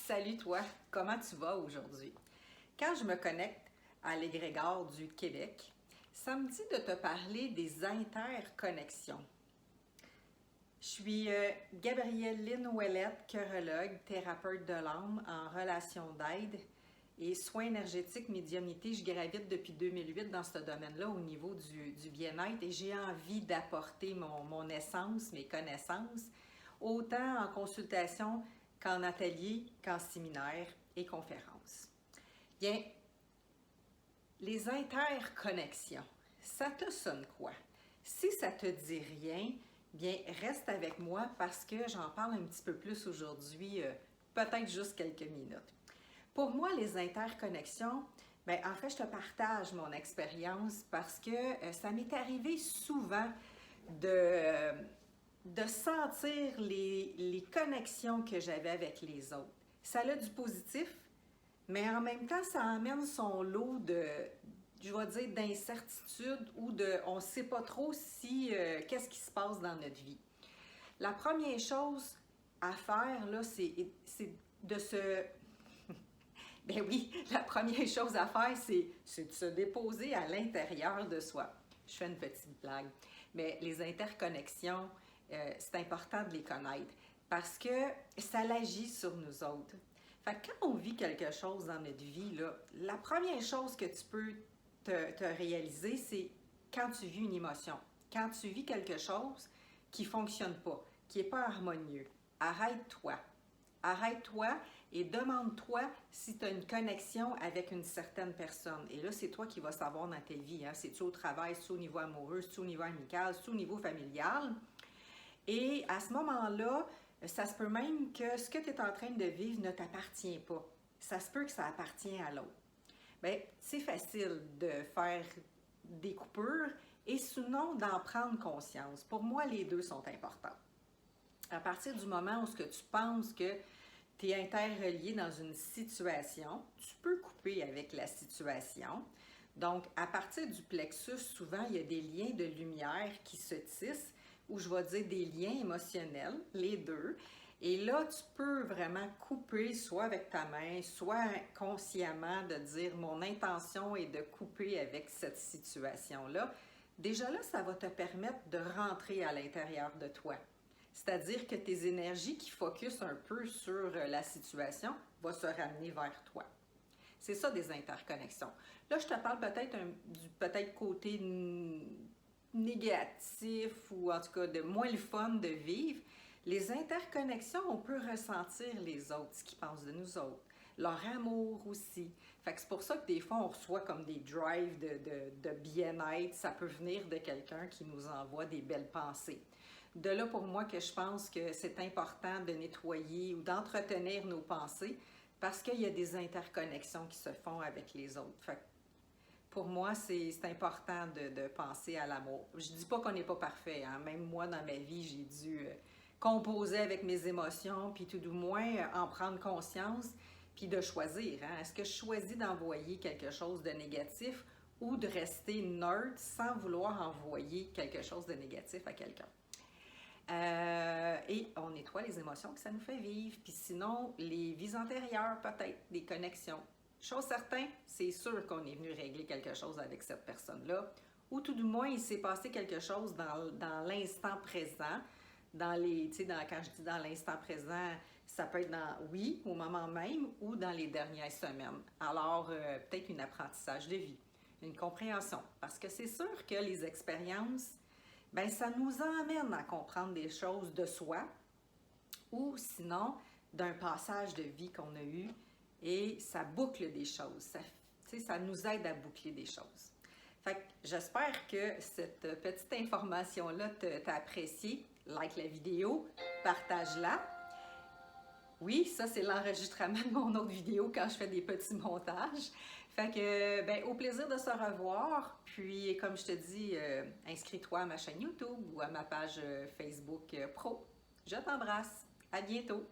Salut toi, comment tu vas aujourd'hui? Quand je me connecte à l'égrégore du Québec, ça me dit de te parler des interconnexions. Je suis Gabrielle Lynn Ouellette, chorologue, thérapeute de l'âme en relation d'aide et soins énergétiques, médiumnité. Je gravite depuis 2008 dans ce domaine-là au niveau du bien-être et j'ai envie d'apporter mon essence, mes connaissances, autant en consultation qu'en atelier, qu'en séminaire et conférences. Bien, les interconnexions, ça te sonne quoi? Si ça te dit rien, bien, reste avec moi parce que j'en parle un petit peu plus aujourd'hui, peut-être juste quelques minutes. Pour moi, les interconnexions, bien, en fait, je te partage mon expérience parce que ça m'est arrivé souvent de sentir les connexions que j'avais avec les autres. Ça a du positif, mais en même temps, ça amène son lot je vais dire, d'incertitude ou on ne sait pas trop si, qu'est-ce qui se passe dans notre vie. La première chose à faire, là, c'est de se... Ben oui, la première chose à faire, c'est de se déposer à l'intérieur de soi. Je fais une petite blague. Mais les interconnexions, c'est important de les connaître parce que ça l'agit sur nous autres. Fait que quand on vit quelque chose dans notre vie, là, la première chose que tu peux te réaliser, c'est quand tu vis une émotion. Quand tu vis quelque chose qui ne fonctionne pas, qui n'est pas harmonieux, arrête-toi. Arrête-toi et demande-toi si tu as une connexion avec une certaine personne. Et là, c'est toi qui vas savoir dans ta vie. Hein? C'est-tu au travail, c'est-tu au niveau amoureux, c'est-tu au niveau amical, c'est-tu au niveau familial. Et à ce moment-là, ça se peut même que ce que tu es en train de vivre ne t'appartient pas. Ça se peut que ça appartient à l'autre. Bien, c'est facile de faire des coupures et sinon d'en prendre conscience. Pour moi, les deux sont importants. À partir du moment où ce que tu penses que tu es interrelié dans une situation, tu peux couper avec la situation. Donc, à partir du plexus, souvent, il y a des liens de lumière qui se tissent, ou je vais dire des liens émotionnels, les deux. Et là, tu peux vraiment couper, soit avec ta main, soit consciemment de dire « mon intention est de couper avec cette situation-là ». Déjà là, ça va te permettre de rentrer à l'intérieur de toi. C'est-à-dire que tes énergies qui focusent un peu sur la situation vont se ramener vers toi. C'est ça des interconnexions. Là, je te parle peut-être du côté négatif ou en tout cas de moins le fun de vivre. Les interconnexions, on peut ressentir les autres, ce qu'ils pensent de nous autres, leur amour aussi. Fait que c'est pour ça que des fois, on reçoit comme des drives de bien-être. Ça peut venir de quelqu'un qui nous envoie des belles pensées. De là pour moi que je pense que c'est important de nettoyer ou d'entretenir nos pensées parce qu'il y a des interconnexions qui se font avec les autres. Fait que pour moi, c'est important de penser à l'amour. Je dis pas qu'on n'est pas parfait. Hein? Même moi, dans ma vie, j'ai dû composer avec mes émotions, puis tout du moins en prendre conscience, puis de choisir. Hein? Est-ce que je choisis d'envoyer quelque chose de négatif ou de rester neutre sans vouloir envoyer quelque chose de négatif à quelqu'un? Et on nettoie les émotions que ça nous fait vivre. Puis sinon, les vies antérieures, peut-être, des connexions. Chose certaine, c'est sûr qu'on est venu régler quelque chose avec cette personne-là. Ou tout du moins, il s'est passé quelque chose dans l'instant présent. Quand je dis dans l'instant présent, ça peut être oui, au moment même, ou dans les dernières semaines. Alors, peut-être un apprentissage de vie, une compréhension. Parce que c'est sûr que les expériences, bien, ça nous amène à comprendre des choses de soi ou sinon d'un passage de vie qu'on a eu et ça boucle des choses. Ça nous aide à boucler des choses. Fait que j'espère que cette petite information-là t'a apprécié. Like la vidéo, partage-la. Oui, ça c'est l'enregistrement de mon autre vidéo quand je fais des petits montages. Fait que, ben, au plaisir de se revoir. Puis, comme je te dis, inscris-toi à ma chaîne YouTube ou à ma page Facebook Pro. Je t'embrasse. À bientôt.